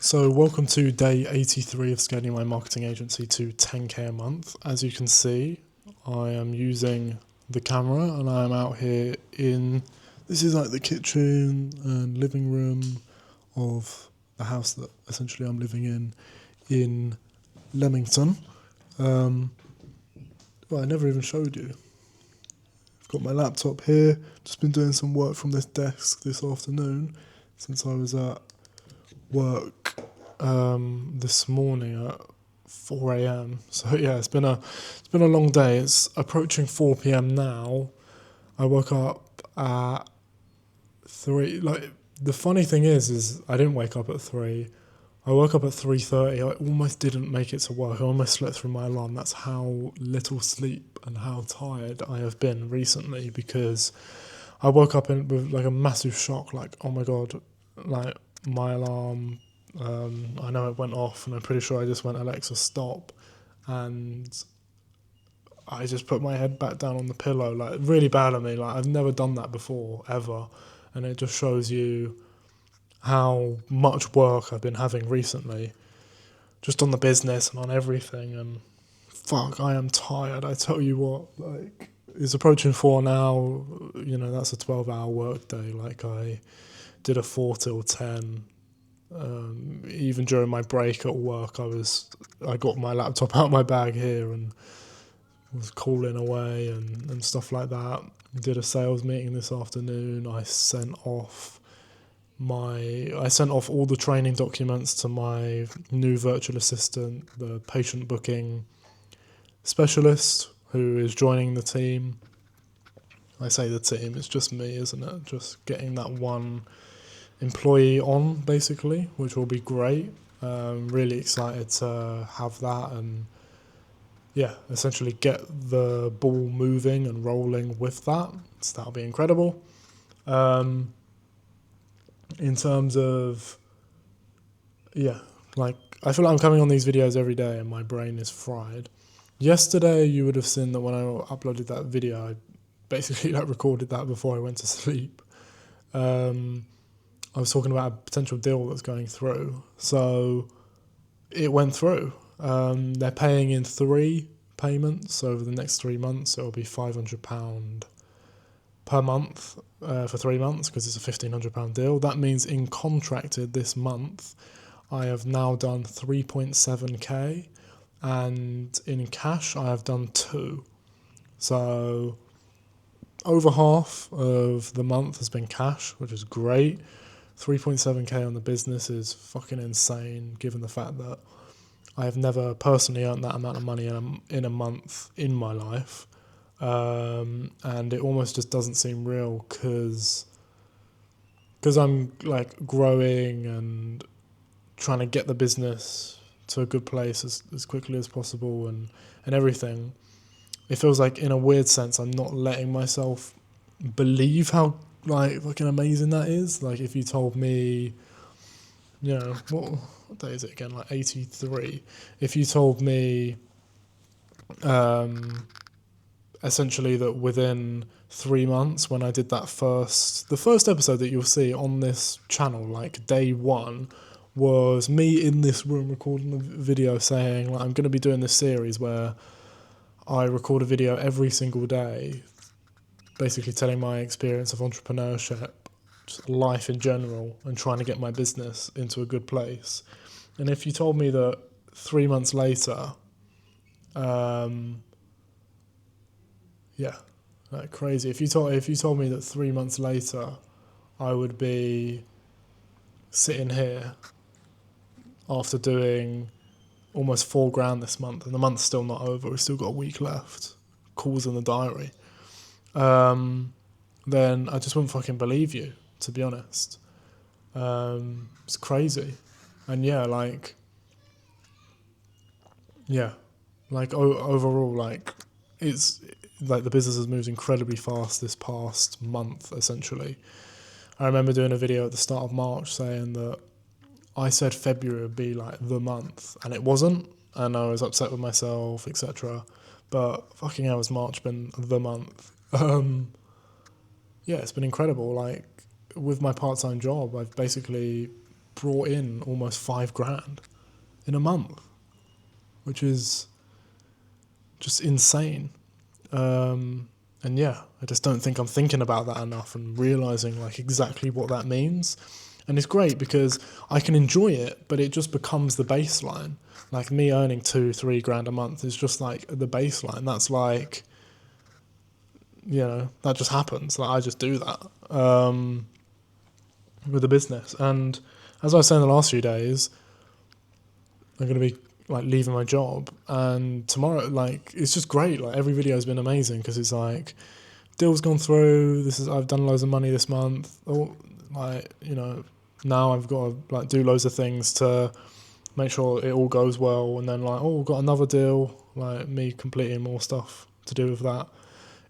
So, welcome to day 83 of scaling my marketing agency to 10k a month. As you can see, I am using the camera and I am out here this is like the kitchen and living room of the house that essentially I'm living in Leamington. Well, I never even showed you. I've got my laptop here, just been doing some work from this desk this afternoon since I was at work this morning at 4 a.m. So yeah, it's been a long day. It's approaching 4 p.m. now. I woke up at 3. Like, the funny thing is I didn't wake up at 3. I woke up at 3:30. I almost didn't make it to work. I almost slept through my alarm. That's how little sleep and how tired I have been recently, because I woke up with like a massive shock, like, oh my god, like my alarm, I know it went off and I'm pretty sure I just went, Alexa, stop, and I just put my head back down on the pillow, like really bad of me, like I've never done that before, ever, and it just shows you how much work I've been having recently, just on the business and on everything, and fuck, I am tired, I tell you what, like, it's approaching 4 now, that's a 12-hour work day, like I did a 4 till 10. Even during my break at work, I got my laptop out of my bag here and was calling away and stuff like that. Did a sales meeting this afternoon. I sent off all the training documents to my new virtual assistant, the patient booking specialist who is joining the team. I say the team, it's just me, isn't it? Just getting that one employee on, basically, which will be great. Really excited to have that and essentially get the ball moving and rolling with that. So that'll be incredible. In terms of like, I feel like I'm coming on these videos every day and my brain is fried. Yesterday you would have seen that when I uploaded that video, I basically recorded that before I went to sleep. I was talking about a potential deal that's going through. So it went through. They're paying in 3 payments over the next 3 months. It'll be £500 per month for 3 months, because it's a £1,500 deal. That means in contracted this month, I have now done 3.7k, and in cash I have done 2. So over half of the month has been cash, which is great. 3.7k on the business is fucking insane, given the fact that I have never personally earned that amount of money in a month in my life. And it almost just doesn't seem real, because I'm like growing and trying to get the business to a good place as quickly as possible and everything. It feels like, in a weird sense, I'm not letting myself believe how like fucking amazing that is. Like, if you told me, what day is it again? Like 83. If you told me, essentially, that within 3 months, when I did the first episode that you'll see on this channel, like day 1, was me in this room recording a video saying, like, I'm going to be doing this series where I record a video every single day, basically telling my experience of entrepreneurship, just life in general, and trying to get my business into a good place. And if you told me that 3 months later, like crazy. If you told me that 3 months later, I would be sitting here after doing almost 4 grand this month, and the month's still not over, we've still got a week left, calls in the diary, then I just wouldn't fucking believe you, to be honest. It's crazy. And overall, like, it's like the business has moved incredibly fast this past month, essentially. I remember doing a video at the start of March saying that I said February would be like the month, and it wasn't, and I was upset with myself, etc. But fucking hell, has March been the month? It's been incredible. Like, with my part-time job, I've basically brought in almost $5,000 in a month, which is just insane. And yeah, I just don't think I'm thinking about that enough and realizing like exactly what that means. And it's great because I can enjoy it, but it just becomes the baseline. Like me earning $2-3 grand a month is just like the baseline. That's like, that just happens. Like I just do that with the business. And as I was saying the last few days, I'm going to be like leaving my job, and tomorrow, like, it's just great. Like every video has been amazing because it's like deal's gone through. I've done loads of money this month. Now I've got to like do loads of things to make sure it all goes well, and then like, we've got another deal, like me completing more stuff to do with that.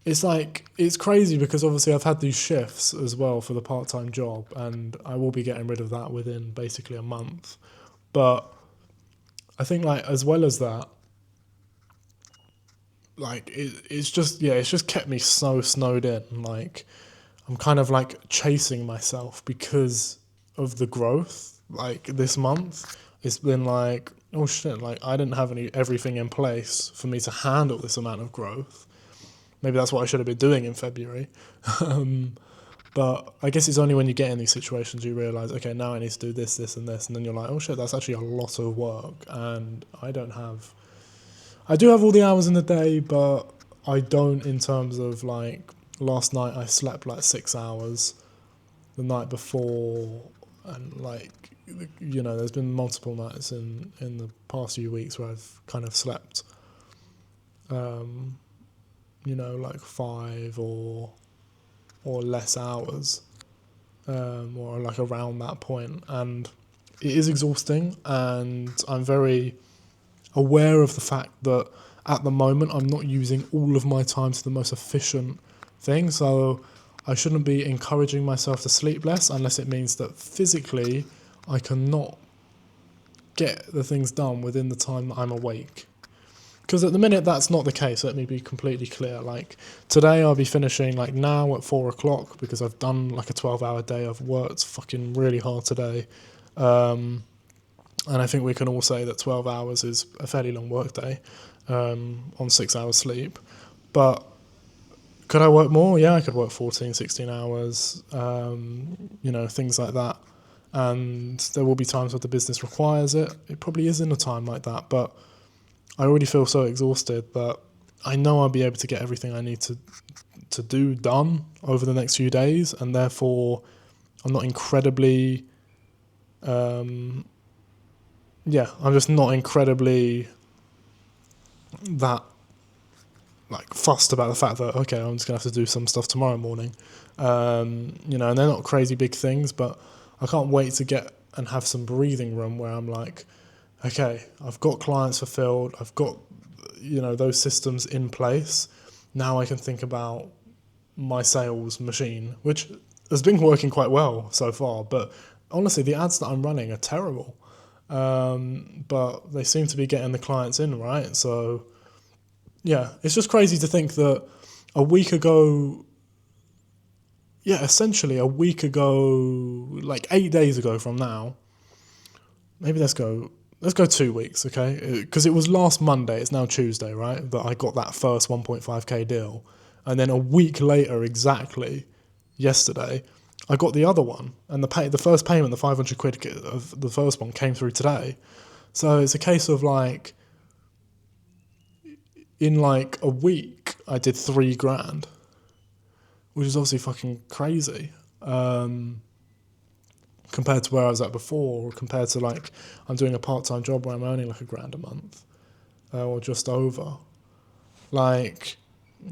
It's like, it's crazy because obviously I've had these shifts as well for the part-time job, and I will be getting rid of that within basically a month. But I think like as well as that, like it's just kept me so snowed in. Like I'm kind of like chasing myself because of the growth. Like this month, it's been like, oh shit, like I didn't have everything in place for me to handle this amount of growth. Maybe that's what I should have been doing in February. But I guess it's only when you get in these situations you realise, okay, now I need to do this, this and this. And then you're like, oh shit, that's actually a lot of work. And I do have all the hours in the day, but I don't in terms of like, last night I slept like 6 hours. The night before, and like, there's been multiple nights in the past few weeks where I've kind of slept, like 5 or less hours, or like around that point. And it is exhausting, and I'm very aware of the fact that at the moment I'm not using all of my time to the most efficient thing. So I shouldn't be encouraging myself to sleep less unless it means that physically I cannot get the things done within the time that I'm awake. Because at the minute that's not the case. Let me be completely clear. Like today I'll be finishing like now at 4 o'clock because I've done like a 12-hour day. I've worked fucking really hard today. And I think we can all say that 12 hours is a fairly long work day, on 6 hours sleep. But could I work more? Yeah, I could work 14, 16 hours, things like that. And there will be times where the business requires it. It probably is in a time like that, but I already feel so exhausted that I know I'll be able to get everything I need to do done over the next few days, and therefore I'm not incredibly, I'm just not incredibly that like fussed about the fact that, okay, I'm just gonna have to do some stuff tomorrow morning, and they're not crazy big things, but I can't wait to get and have some breathing room where I'm like, okay, I've got clients fulfilled, I've got those systems in place. Now I can think about my sales machine, which has been working quite well so far, but honestly the ads that I'm running are terrible, but they seem to be getting the clients in, right? So yeah, it's just crazy to think that a week ago, like 8 days ago from now, maybe let's go 2 weeks, okay? Because it was last Monday, it's now Tuesday, right, that I got that first 1.5k deal. And then a week later, exactly, yesterday, I got the other one. And the first payment, the 500 quid of the first one, came through today. So it's a case of like, in like a week, I did $3,000, which is obviously fucking crazy. Compared to where I was at before, or compared to like, I'm doing a part-time job where I'm earning like $1,000 a month, or just over. Like,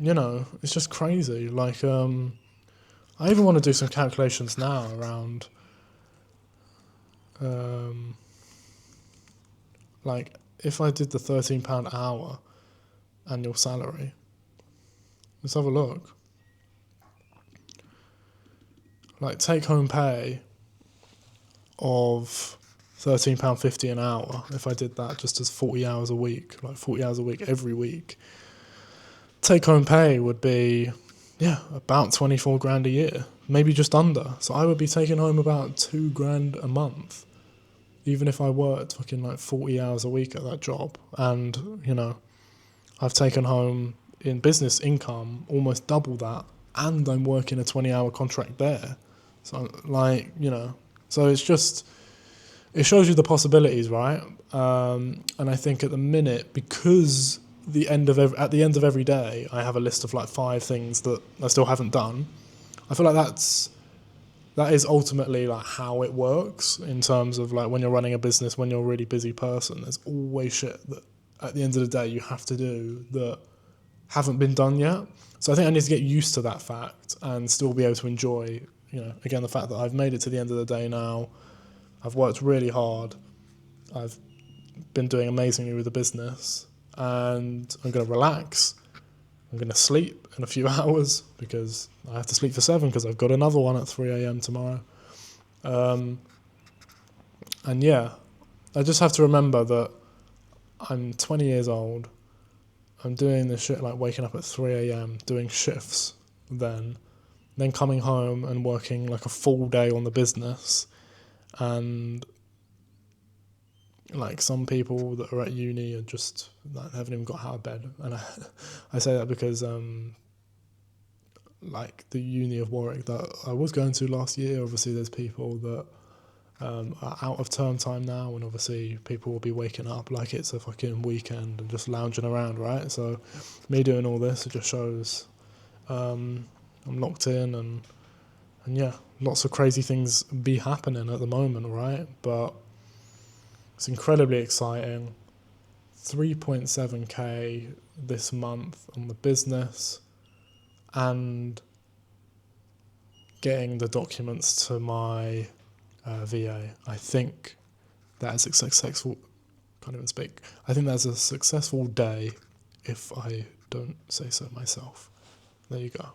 it's just crazy. Like, I even want to do some calculations now around, like, if I did the £13 an hour annual salary, let's have a look. Like, take-home pay of £13.50 an hour, if I did that just as 40 hours a week, like 40 hours a week every week, take-home pay would be, about $24,000 a year, maybe just under. So I would be taking home about $2,000 a month even if I worked fucking like 40 hours a week at that job, and I've taken home in business income almost double that, and I'm working a 20-hour contract there. So so it's just, it shows you the possibilities, right? And I think at the minute, because at the end of every day, I have a list of like 5 things that I still haven't done. I feel like that is ultimately like how it works in terms of like when you're running a business, when you're a really busy person, there's always shit that at the end of the day you have to do that haven't been done yet. So I think I need to get used to that fact and still be able to enjoy, again, the fact that I've made it to the end of the day now. I've worked really hard. I've been doing amazingly with the business, and I'm going to relax. I'm going to sleep in a few hours because I have to sleep for 7 because I've got another one at 3 a.m. tomorrow. And yeah, I just have to remember that I'm 20 years old. I'm doing this shit like waking up at 3 a.m., doing shifts, then coming home and working like a full day on the business. And like some people that are at uni are just like haven't even got out of bed. And I say that because like the uni of Warwick that I was going to last year, obviously there's people that are out of term time now, and obviously people will be waking up like it's a fucking weekend and just lounging around, right? So me doing all this, it just shows I'm locked in, and yeah, lots of crazy things be happening at the moment, right? But it's incredibly exciting. 3.7k this month on the business, and getting the documents to my VA. I think that is a successful. Can't even speak. I think that's a successful day, if I don't say so myself. There you go.